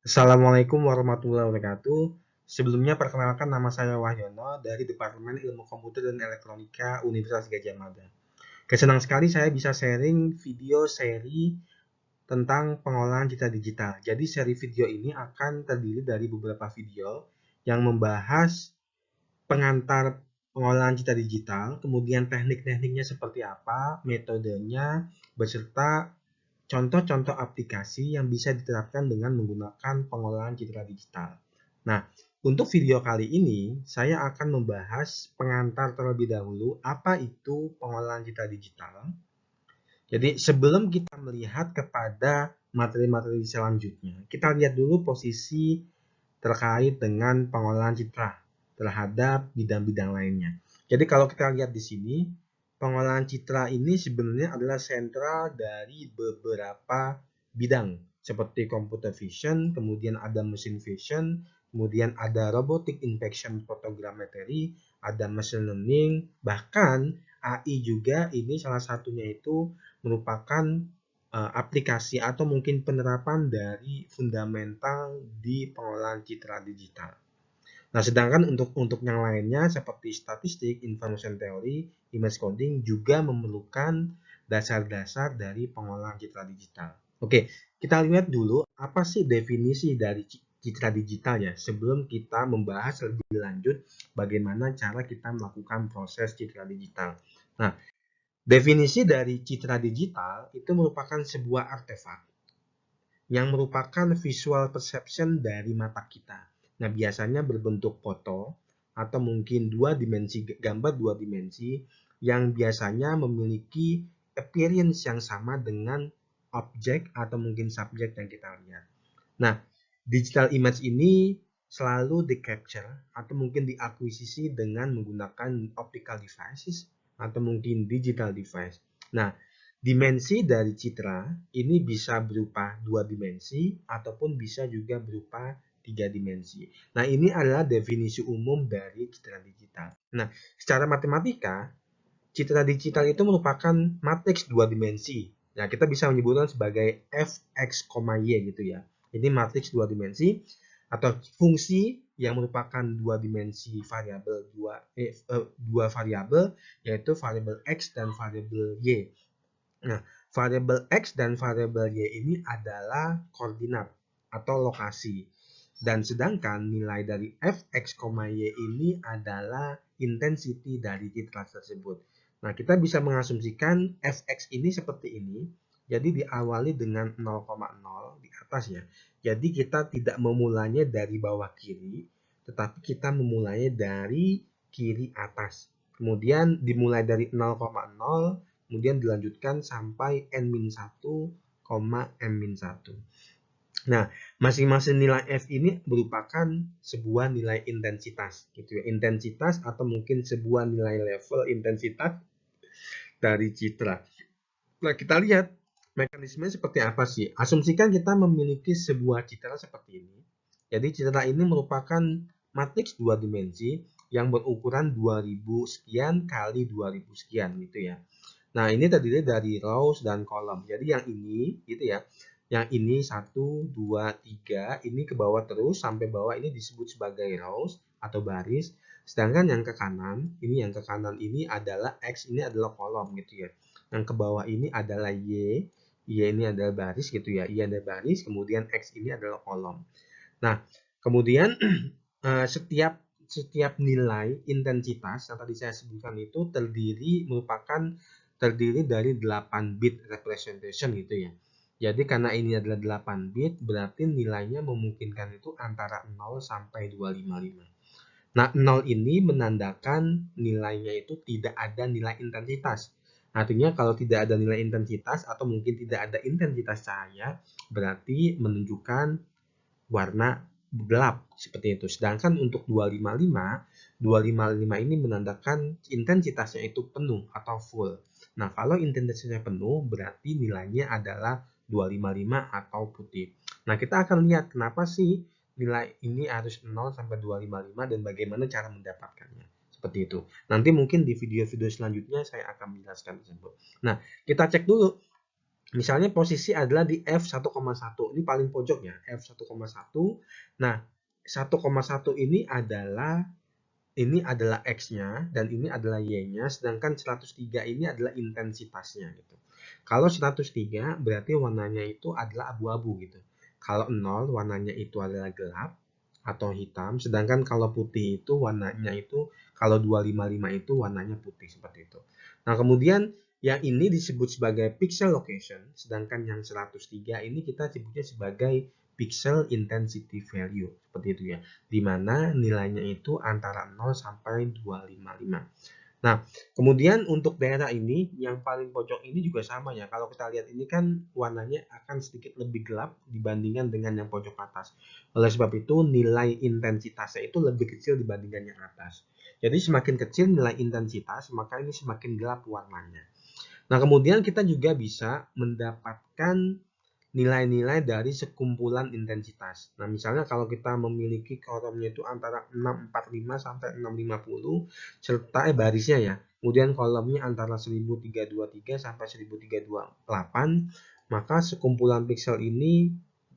Assalamualaikum warahmatullahi wabarakatuh. Sebelumnya perkenalkan nama saya Wahyono dari Departemen Ilmu Komputer dan Elektronika Universitas Gadjah Mada. Kesenang sekali saya bisa sharing video seri tentang pengolahan citra digital. Jadi seri video ini akan terdiri dari beberapa video yang membahas pengantar pengolahan citra digital, kemudian teknik-tekniknya seperti apa, metodenya, beserta contoh-contoh aplikasi yang bisa diterapkan dengan menggunakan pengolahan citra digital. Nah, untuk video kali ini, saya akan membahas pengantar terlebih dahulu apa itu pengolahan citra digital. Jadi, sebelum kita melihat kepada materi-materi selanjutnya, kita lihat dulu posisi terkait dengan pengolahan citra terhadap bidang-bidang lainnya. Jadi, kalau kita lihat di sini, pengolahan citra ini sebenarnya adalah sentral dari beberapa bidang seperti computer vision, kemudian ada machine vision, kemudian ada robotic inspection photogrammetry, ada machine learning, bahkan AI juga ini salah satunya itu merupakan aplikasi atau mungkin penerapan dari fundamental di pengolahan citra digital. Nah, sedangkan untuk yang lainnya seperti statistik, information theory, image coding juga memerlukan dasar-dasar dari pengolahan citra digital. Oke, kita lihat dulu apa sih definisi dari citra digital ya sebelum kita membahas lebih lanjut bagaimana cara kita melakukan proses citra digital. Nah, definisi dari citra digital itu merupakan sebuah artefak yang merupakan visual perception dari mata kita. Nah, biasanya berbentuk foto atau mungkin gambar dua dimensi yang biasanya memiliki appearance yang sama dengan objek atau mungkin subjek yang kita lihat. Nah, digital image ini selalu di-capture atau mungkin diakuisisi dengan menggunakan optical devices atau mungkin digital device. Nah, dimensi dari citra ini bisa berupa dua dimensi ataupun bisa juga berupa tiga dimensi. Nah, ini adalah definisi umum dari citra digital. Nah, secara matematika, citra digital itu merupakan matriks dua dimensi. Nah, kita bisa menyebutkan sebagai fx, y gitu ya. Ini matriks dua dimensi atau fungsi yang merupakan dua dimensi variabel dua variabel yaitu variabel x dan variabel y. Nah, variabel x dan variabel y ini adalah koordinat atau lokasi. Dan sedangkan nilai dari fx, y ini adalah intensity dari citra tersebut. Nah, kita bisa mengasumsikan fx ini seperti ini. Jadi diawali dengan 0,0 di atas ya. Jadi kita tidak memulainya dari bawah kiri, tetapi kita memulainya dari kiri atas. Kemudian dimulai dari 0,0, kemudian dilanjutkan sampai n-1, m-1. Nah, masing-masing nilai F ini merupakan sebuah nilai intensitas, gitu ya. Intensitas atau mungkin sebuah nilai level intensitas dari citra. Nah, kita lihat mekanismenya seperti apa sih? Asumsikan kita memiliki sebuah citra seperti ini. Jadi citra ini merupakan matriks dua dimensi yang berukuran 2000 sekian kali 2000 sekian gitu ya. Nah, ini terdiri dari rows dan kolom. Jadi yang ini gitu ya. Yang ini 1, 2, 3, ini ke bawah terus sampai bawah ini disebut sebagai rows atau baris. Sedangkan yang ke kanan ini adalah X, ini adalah kolom gitu ya. Yang ke bawah ini adalah Y ini adalah baris gitu ya. Y adalah baris, kemudian X ini adalah kolom. Nah, kemudian setiap nilai intensitas yang tadi saya sebutkan itu terdiri dari 8 bit representation gitu ya. Jadi karena ini adalah 8 bit, berarti nilainya memungkinkan itu antara 0 sampai 255. Nah, 0 ini menandakan nilainya itu tidak ada nilai intensitas. Artinya kalau tidak ada nilai intensitas atau mungkin tidak ada intensitas cahaya, berarti menunjukkan warna gelap seperti itu. Sedangkan untuk 255 ini menandakan intensitasnya itu penuh atau full. Nah, kalau intensitasnya penuh berarti nilainya adalah 255 atau putih. Nah, kita akan lihat kenapa sih nilai ini harus 0 sampai 255 dan bagaimana cara mendapatkannya. Seperti itu. Nanti mungkin di video-video selanjutnya saya akan menjelaskan tersebut. Nah, kita cek dulu Misalnya posisi adalah di f1,1. Ini paling pojok ya, f1,1. Nah, 1,1 ini adalah X-nya dan ini adalah Y-nya, sedangkan 103 ini adalah intensitasnya gitu. Kalau 103 berarti warnanya itu adalah abu-abu gitu. Kalau 0 warnanya itu adalah gelap atau hitam, sedangkan kalau putih itu warnanya itu, kalau 255 itu warnanya putih seperti itu. Nah, kemudian yang ini disebut sebagai pixel location, sedangkan yang 103 ini kita sebutnya sebagai pixel intensity value, seperti itu ya, di mana nilainya itu antara 0 sampai 255. Nah, kemudian untuk daerah ini, yang paling pojok ini juga sama ya. Kalau kita lihat ini kan warnanya akan sedikit lebih gelap dibandingkan dengan yang pojok atas. Oleh sebab itu, nilai intensitasnya itu lebih kecil dibandingkan yang atas. Jadi semakin kecil nilai intensitas, maka ini semakin gelap warnanya. Nah, kemudian kita juga bisa mendapatkan nilai-nilai dari sekumpulan intensitas. Nah, misalnya kalau kita memiliki kolomnya itu antara 645 sampai 650 serta barisnya ya. Kemudian kolomnya antara 1323 sampai 1328, maka sekumpulan piksel ini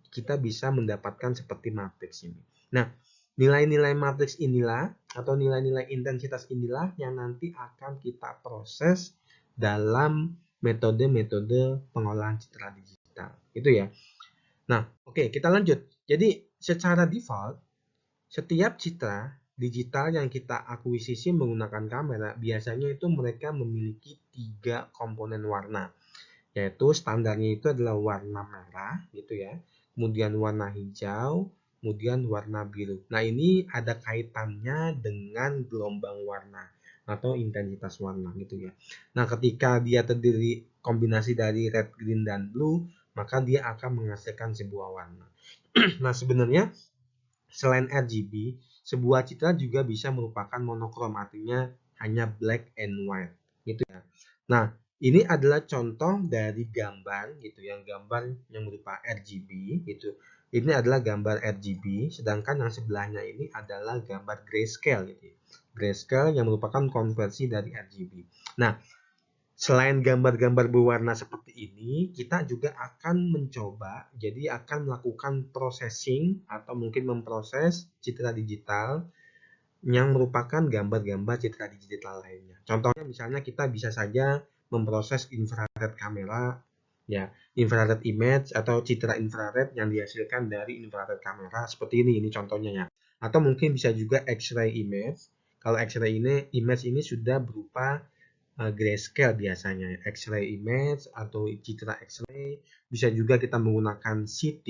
kita bisa mendapatkan seperti matriks ini. Nah, nilai-nilai matriks inilah atau nilai-nilai intensitas inilah yang nanti akan kita proses dalam metode-metode pengolahan citra digital. Itu ya. Nah, oke, kita lanjut. Jadi, secara default, setiap citra digital yang kita akuisisi menggunakan kamera, biasanya itu mereka memiliki 3 komponen warna. Yaitu standarnya itu adalah warna merah, gitu ya. Kemudian warna hijau, kemudian warna biru. Nah, ini ada kaitannya dengan gelombang warna atau intensitas warna gitu ya. Nah, ketika dia terdiri kombinasi dari red, green, dan blue, maka dia akan menghasilkan sebuah warna. Nah, sebenarnya selain RGB, sebuah citra juga bisa merupakan monokrom, artinya hanya black and white gitu ya. Nah, ini adalah contoh dari gambar gitu, yang gambar yang berupa RGB gitu. Ini adalah gambar RGB, sedangkan yang sebelahnya ini adalah gambar grayscale gitu. Grayscale yang merupakan konversi dari RGB. Nah, selain gambar-gambar berwarna seperti ini, kita juga akan mencoba, jadi akan melakukan processing atau mungkin memproses citra digital yang merupakan gambar-gambar citra digital lainnya. Contohnya misalnya kita bisa saja memproses infrared kamera, ya, infrared image atau citra infrared yang dihasilkan dari infrared kamera seperti ini contohnya ya. Atau mungkin bisa juga X-ray image. Kalau X-ray image ini sudah berupa grayscale biasanya, X-ray image atau citra X-ray. Bisa juga kita menggunakan CT,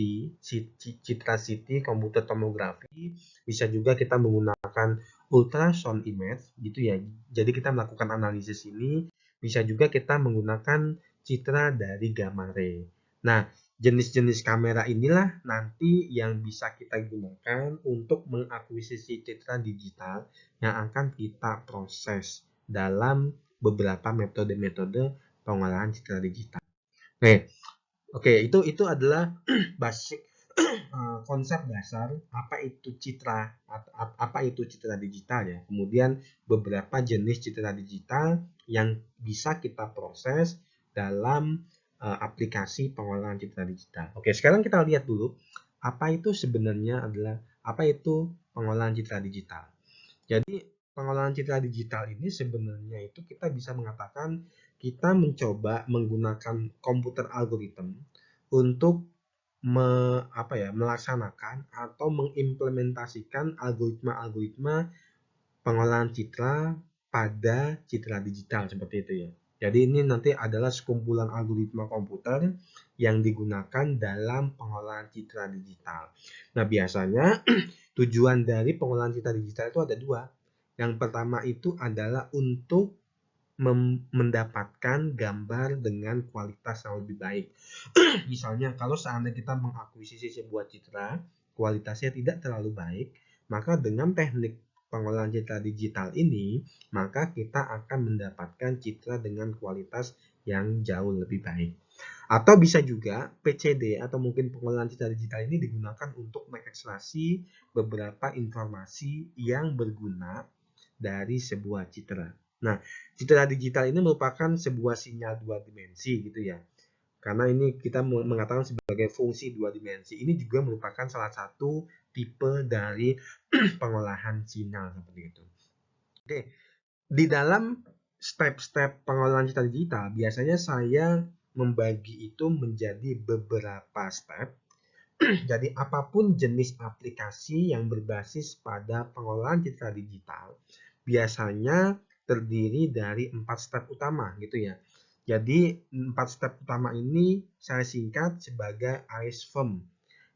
citra CT, komputer tomografi. Bisa juga kita menggunakan ultrasound image, gitu ya. Jadi kita melakukan analisis ini. Bisa juga kita menggunakan citra dari gamma ray. Nah, jenis-jenis kamera inilah nanti yang bisa kita gunakan untuk mengakuisisi citra digital yang akan kita proses dalam beberapa metode-metode pengolahan citra digital. Oke, itu adalah basic konsep dasar apa itu citra digital ya. Kemudian beberapa jenis citra digital yang bisa kita proses dalam aplikasi pengolahan citra digital. Oke, sekarang kita lihat dulu apa itu sebenarnya apa itu pengolahan citra digital. Jadi pengolahan citra digital ini sebenarnya itu kita bisa mengatakan kita mencoba menggunakan komputer algoritma untuk melaksanakan atau mengimplementasikan algoritma-algoritma pengolahan citra pada citra digital seperti itu ya. Jadi ini nanti adalah sekumpulan algoritma komputer yang digunakan dalam pengolahan citra digital. Nah, biasanya tujuan dari pengolahan citra digital itu ada dua. Yang pertama itu adalah untuk mendapatkan gambar dengan kualitas yang lebih baik. Misalnya kalau seandainya kita mengakuisisi sebuah citra, kualitasnya tidak terlalu baik, maka dengan teknik pengolahan citra digital ini, maka kita akan mendapatkan citra dengan kualitas yang jauh lebih baik. Atau bisa juga PCD atau mungkin pengolahan citra digital ini digunakan untuk mengekstraksi beberapa informasi yang berguna dari sebuah citra. Nah, citra digital ini merupakan sebuah sinyal dua dimensi gitu ya. Karena ini kita mengatakan sebagai fungsi dua dimensi. Ini juga merupakan salah satu tipe dari pengolahan sinyal seperti itu. Oke, di dalam step-step pengolahan citra digital, biasanya saya membagi itu menjadi beberapa step. Jadi apapun jenis aplikasi yang berbasis pada pengolahan citra digital, biasanya terdiri dari 4 step utama gitu ya. Jadi 4 step utama ini saya singkat sebagai ASFM,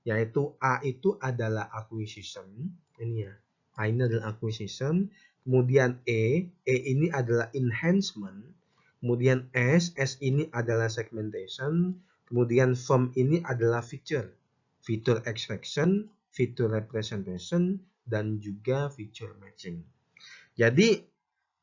yaitu A itu adalah acquisition, ini ya, A ini adalah acquisition, kemudian E ini adalah enhancement, kemudian S ini adalah segmentation, kemudian FOM ini adalah feature extraction, feature representation, dan juga feature matching. Jadi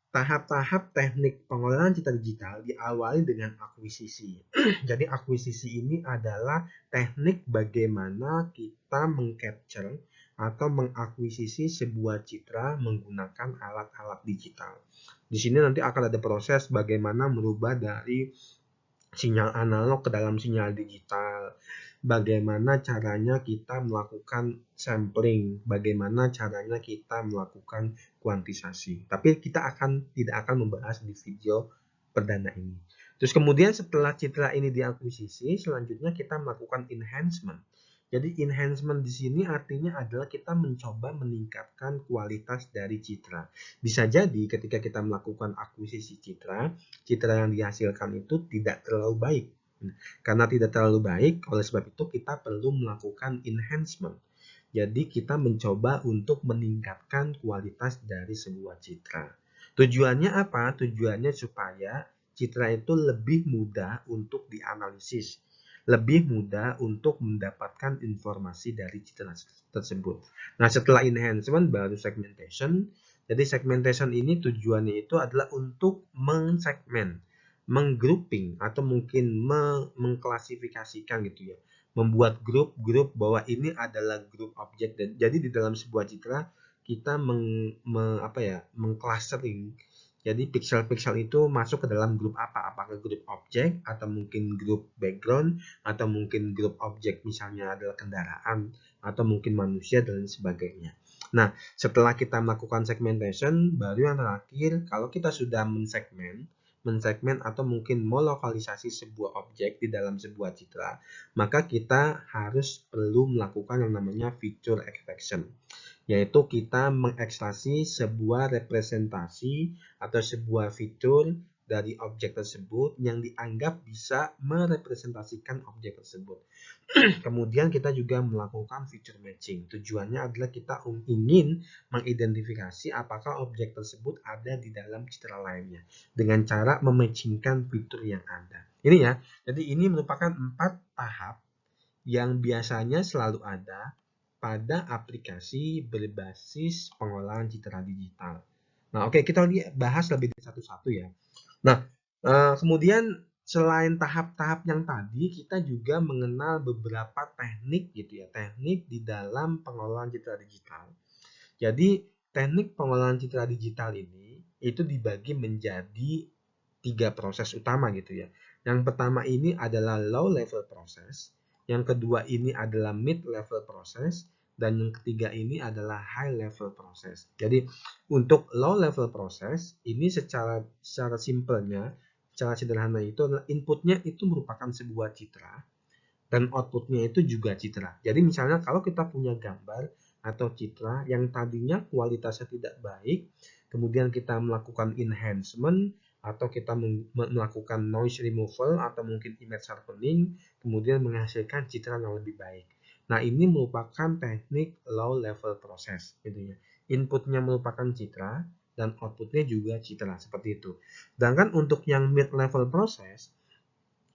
tahap-tahap teknik pengolahan citra digital diawali dengan akuisisi. Jadi akuisisi ini adalah teknik bagaimana kita mengcapture atau mengakuisisi sebuah citra menggunakan alat-alat digital. Di sini nanti akan ada proses bagaimana merubah dari sinyal analog ke dalam sinyal digital. Bagaimana caranya kita melakukan sampling, bagaimana caranya kita melakukan kuantisasi. Tapi kita tidak akan membahas di video perdana ini. Terus kemudian setelah citra ini diakuisisi, selanjutnya kita melakukan enhancement. Jadi enhancement di sini artinya adalah kita mencoba meningkatkan kualitas dari citra. Bisa jadi ketika kita melakukan akuisisi citra yang dihasilkan itu tidak terlalu baik. Karena tidak terlalu baik, oleh sebab itu kita perlu melakukan enhancement. Jadi kita mencoba untuk meningkatkan kualitas dari sebuah citra. Tujuannya apa? Tujuannya supaya citra itu lebih mudah untuk dianalisis, lebih mudah untuk mendapatkan informasi dari citra tersebut. Nah, setelah enhancement baru segmentation. Jadi segmentation ini tujuannya itu adalah untuk mensegmen, menggrouping atau mungkin mengklasifikasikan gitu ya, membuat grup-grup bahwa ini adalah grup objek. Dan jadi di dalam sebuah citra kita mengclustering. Jadi pixel-pixel itu masuk ke dalam grup apa? Apakah grup objek atau mungkin grup background atau mungkin grup objek misalnya adalah kendaraan atau mungkin manusia dan sebagainya. Nah, setelah kita melakukan segmentation, baru yang terakhir kalau kita sudah mensegmen atau mungkin melokalisasi sebuah objek di dalam sebuah citra, maka kita harus perlu melakukan yang namanya feature extraction, yaitu kita mengekstraksi sebuah representasi atau sebuah fitur dari objek tersebut yang dianggap bisa merepresentasikan objek tersebut. Kemudian kita juga melakukan feature matching. Tujuannya adalah kita ingin mengidentifikasi apakah objek tersebut ada di dalam citra lainnya dengan cara mematchingkan fitur yang ada. Ini ya. Jadi ini merupakan 4 tahap yang biasanya selalu ada pada aplikasi berbasis pengolahan citra digital. Nah, oke, kita bahas lebih satu-satu ya. Nah, kemudian selain tahap-tahap yang tadi, kita juga mengenal beberapa teknik gitu ya, teknik di dalam pengolahan citra digital. Jadi, teknik pengolahan citra digital ini itu dibagi menjadi 3 proses utama gitu ya. Yang pertama ini adalah low level process, yang kedua ini adalah mid level process, dan yang ketiga ini adalah high level process. Jadi untuk low level process ini secara simpelnya, secara sederhana itu adalah inputnya itu merupakan sebuah citra dan outputnya itu juga citra. Jadi misalnya kalau kita punya gambar atau citra yang tadinya kualitasnya tidak baik, kemudian kita melakukan enhancement atau kita melakukan noise removal atau mungkin image sharpening, kemudian menghasilkan citra yang lebih baik. Nah, ini merupakan teknik low level process gitu ya. Inputnya merupakan citra dan outputnya juga citra seperti itu. Sedangkan untuk yang mid level process,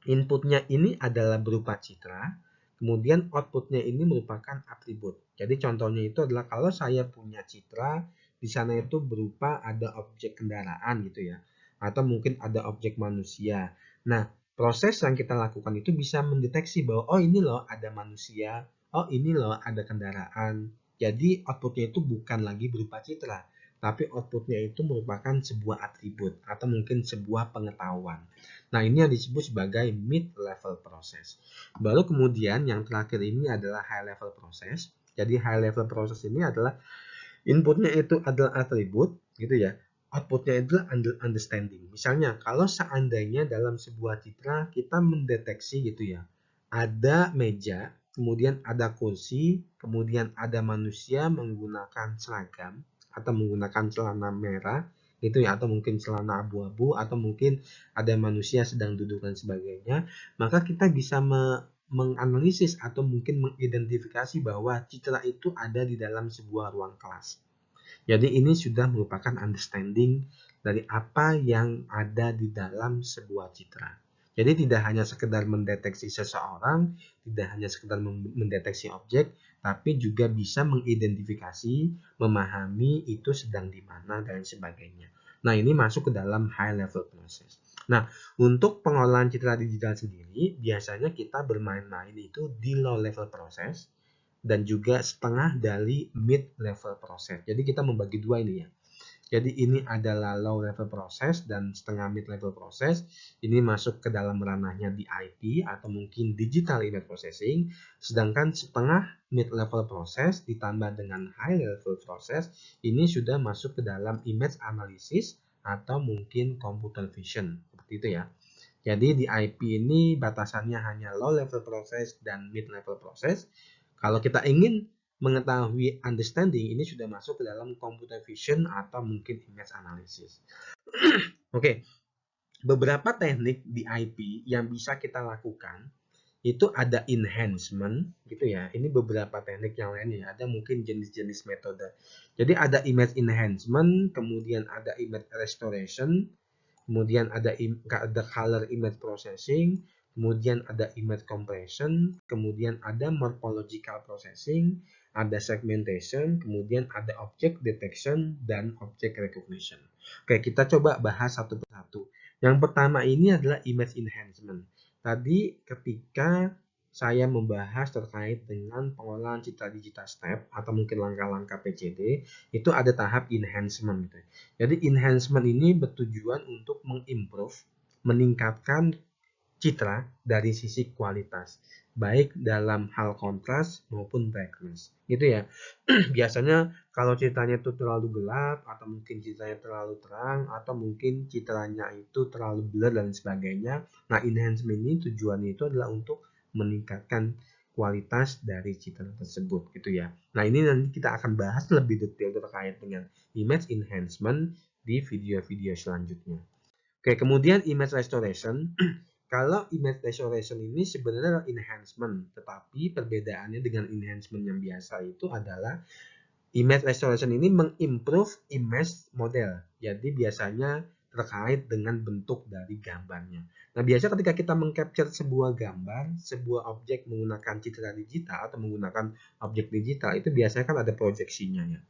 inputnya ini adalah berupa citra, kemudian outputnya ini merupakan atribut. Jadi contohnya itu adalah kalau saya punya citra, di sana itu berupa ada objek kendaraan gitu ya, atau mungkin ada objek manusia. Nah, proses yang kita lakukan itu bisa mendeteksi bahwa oh ini loh ada manusia, oh ini loh ada kendaraan. Jadi outputnya itu bukan lagi berupa citra, tapi outputnya itu merupakan sebuah atribut atau mungkin sebuah pengetahuan. Nah, ini yang disebut sebagai mid-level process. Baru kemudian yang terakhir ini adalah high-level process. Jadi high-level process ini adalah inputnya itu adalah atribut, gitu ya. Outputnya itu understanding. Misalnya, kalau seandainya dalam sebuah citra kita mendeteksi gitu ya, ada meja, kemudian ada kursi, kemudian ada manusia menggunakan seragam atau menggunakan celana merah, gitu ya, atau mungkin celana abu-abu, atau mungkin ada manusia sedang duduk dan sebagainya, maka kita bisa menganalisis atau mungkin mengidentifikasi bahwa citra itu ada di dalam sebuah ruang kelas. Jadi ini sudah merupakan understanding dari apa yang ada di dalam sebuah citra. Jadi tidak hanya sekedar mendeteksi seseorang, tidak hanya sekedar mendeteksi objek, tapi juga bisa mengidentifikasi, memahami itu sedang di mana dan sebagainya. Nah, ini masuk ke dalam high level process. Nah, untuk pengolahan citra digital sendiri, biasanya kita bermain-main itu di low level process dan juga setengah dari mid level process. Jadi kita membagi dua ini ya. Jadi ini adalah low level process dan setengah mid level process. Ini masuk ke dalam ranahnya DIP atau mungkin digital image processing. Sedangkan setengah mid level process ditambah dengan high level process ini sudah masuk ke dalam image analysis atau mungkin computer vision. Seperti itu ya. Jadi DIP ini batasannya hanya low level process dan mid level process. Kalau kita ingin mengetahui understanding, ini sudah masuk ke dalam computer vision atau mungkin image analysis. Oke, beberapa teknik di IP yang bisa kita lakukan itu ada enhancement gitu ya. Ini beberapa teknik yang lainnya. Ada mungkin jenis-jenis metode. Jadi ada image enhancement, kemudian ada image restoration, kemudian ada color image processing, kemudian ada image compression, kemudian ada morphological processing, ada segmentation, kemudian ada object detection, dan object recognition. Oke, kita coba bahas satu persatu. Yang pertama ini adalah image enhancement. Tadi ketika saya membahas terkait dengan pengolahan citra digital step atau mungkin langkah-langkah PCD, itu ada tahap enhancement gitu. Jadi enhancement ini bertujuan untuk mengimprove, meningkatkan citra dari sisi kualitas, baik dalam hal kontras maupun brightness. Gitu ya. Biasanya kalau ceritanya itu terlalu gelap atau mungkin ceritanya terlalu terang atau mungkin citranya itu terlalu blur dan sebagainya. Nah, enhancement ini tujuannya itu adalah untuk meningkatkan kualitas dari citra tersebut gitu ya. Nah, ini nanti kita akan bahas lebih detail terkait dengan image enhancement di video-video selanjutnya. Oke, kemudian image restoration. Kalau image restoration ini sebenarnya enhancement, tetapi perbedaannya dengan enhancement yang biasa itu adalah image restoration ini mengimprove image model. Jadi biasanya terkait dengan bentuk dari gambarnya. Nah, biasanya ketika kita mengcapture sebuah gambar, sebuah objek menggunakan citra digital atau menggunakan objek digital, itu biasanya kan ada proyeksinya ya.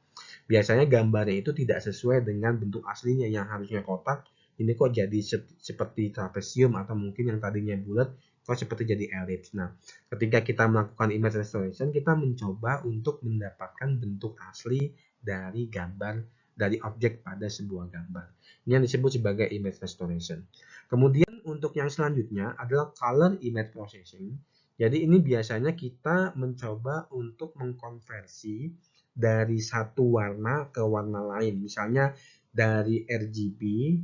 Biasanya gambarnya itu tidak sesuai dengan bentuk aslinya yang harusnya kotak, ini kok jadi seperti trapesium atau mungkin yang tadinya bulat kok seperti jadi elips. Nah, ketika kita melakukan image restoration, kita mencoba untuk mendapatkan bentuk asli dari gambar, dari objek pada sebuah gambar. Ini yang disebut sebagai image restoration. Kemudian untuk yang selanjutnya adalah color image processing. Jadi ini biasanya kita mencoba untuk mengkonversi dari satu warna ke warna lain. Misalnya dari RGB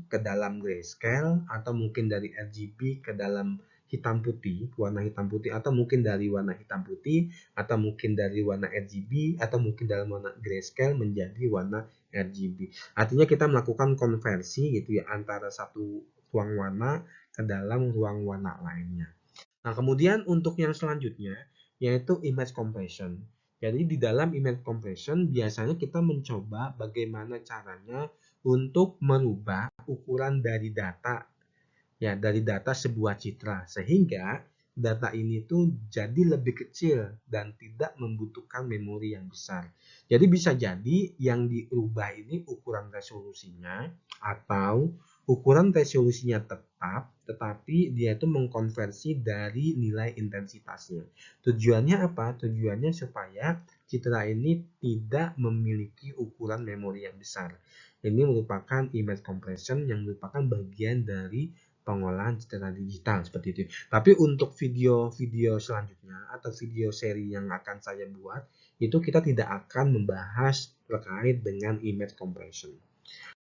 ke dalam grayscale, atau mungkin dari RGB ke dalam hitam putih, warna hitam putih, atau mungkin dari warna hitam putih, atau mungkin dari warna RGB, atau mungkin dalam warna grayscale menjadi warna RGB. Artinya kita melakukan konversi gitu ya antara satu ruang warna ke dalam ruang warna lainnya. Nah, kemudian untuk yang selanjutnya yaitu image compression. Jadi di dalam image compression biasanya kita mencoba bagaimana caranya untuk merubah ukuran dari data ya dari data sebuah citra sehingga data ini tuh jadi lebih kecil dan tidak membutuhkan memori yang besar. Jadi bisa jadi yang diubah ini ukuran resolusinya atau ukuran resolusinya tetap tetapi dia itu mengkonversi dari nilai intensitasnya. Tujuannya apa? Tujuannya supaya citra ini tidak memiliki ukuran memori yang besar. Ini merupakan image compression yang merupakan bagian dari pengolahan citra digital seperti itu. Tapi untuk video-video selanjutnya atau video seri yang akan saya buat, itu kita tidak akan membahas terkait dengan image compression.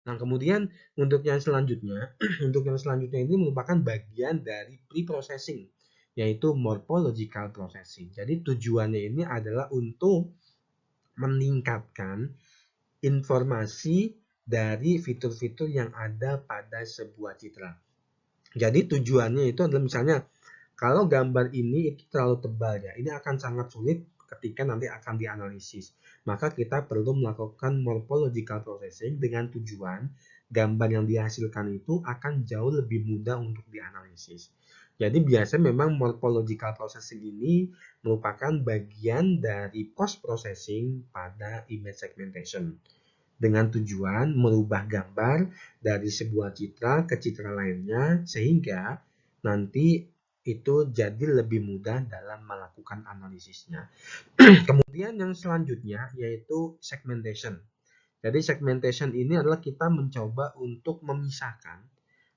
Nah, kemudian untuk yang selanjutnya, untuk yang selanjutnya ini merupakan bagian dari pre-processing, yaitu morphological processing. Jadi tujuannya ini adalah untuk meningkatkan informasi dari fitur-fitur yang ada pada sebuah citra. Jadi tujuannya itu adalah misalnya kalau gambar ini itu terlalu tebal ya, ini akan sangat sulit ketika nanti akan dianalisis. Maka kita perlu melakukan morphological processing dengan tujuan gambar yang dihasilkan itu akan jauh lebih mudah untuk dianalisis. Jadi biasanya memang morphological processing ini merupakan bagian dari post processing pada image segmentation dengan tujuan merubah gambar dari sebuah citra ke citra lainnya sehingga nanti itu jadi lebih mudah dalam melakukan analisisnya. Kemudian yang selanjutnya yaitu segmentation. Jadi segmentation ini adalah kita mencoba untuk memisahkan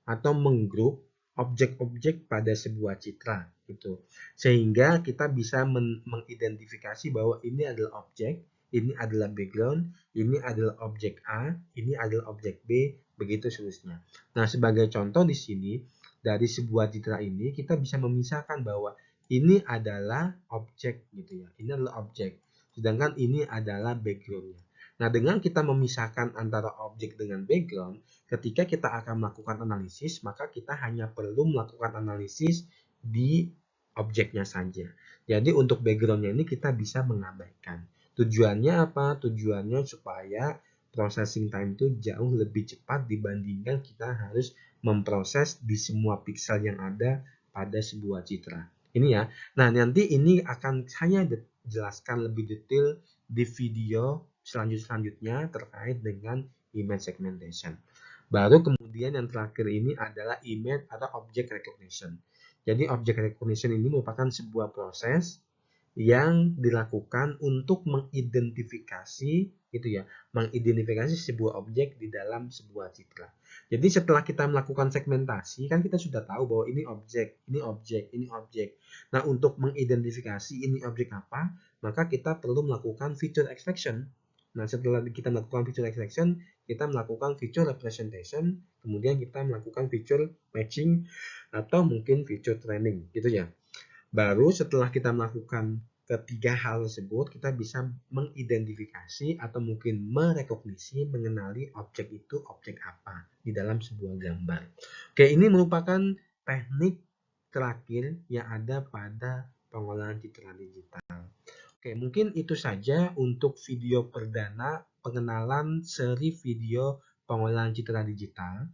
atau menggrup objek-objek pada sebuah citra gitu. Sehingga kita bisa mengidentifikasi bahwa ini adalah objek, ini adalah background, ini adalah objek A, ini adalah objek B, begitu seterusnya. Nah, sebagai contoh di sini dari sebuah citra ini kita bisa memisahkan bahwa ini adalah objek gitu ya. Ini adalah objek. Sedangkan ini adalah backgroundnya. Nah, dengan kita memisahkan antara objek dengan background, ketika kita akan melakukan analisis, maka kita hanya perlu melakukan analisis di objeknya saja. Jadi untuk backgroundnya ini kita bisa mengabaikan. Tujuannya apa? Tujuannya supaya processing time itu jauh lebih cepat dibandingkan kita harus memproses di semua pixel yang ada pada sebuah citra. Ini ya. Nah, nanti ini akan saya jelaskan lebih detail di video selanjutnya terkait dengan image segmentation. Baru kemudian yang terakhir ini adalah image atau object recognition. Jadi object recognition ini merupakan sebuah proses yang dilakukan untuk mengidentifikasi gitu ya, mengidentifikasi sebuah objek di dalam sebuah citra. Jadi setelah kita melakukan segmentasi kan kita sudah tahu bahwa ini objek, ini objek, ini objek. Nah, untuk mengidentifikasi ini objek apa, maka kita perlu melakukan feature extraction. Nah, setelah kita melakukan feature extraction, kita melakukan feature representation, kemudian kita melakukan feature matching atau mungkin feature training gitu ya. Baru setelah kita melakukan ketiga hal tersebut, kita bisa mengidentifikasi atau mungkin merekognisi mengenali objek itu objek apa di dalam sebuah gambar. Oke, ini merupakan teknik terakhir yang ada pada pengolahan citra digital. Oke, mungkin itu saja untuk video perdana pengenalan seri video pengolahan citra digital.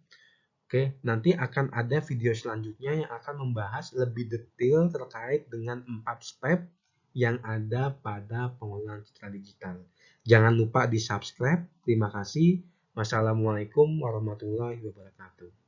Oke, nanti akan ada video selanjutnya yang akan membahas lebih detail terkait dengan 4 step yang ada pada pengolahan citra digital. Jangan lupa di subscribe. Terima kasih. Wassalamualaikum warahmatullahi wabarakatuh.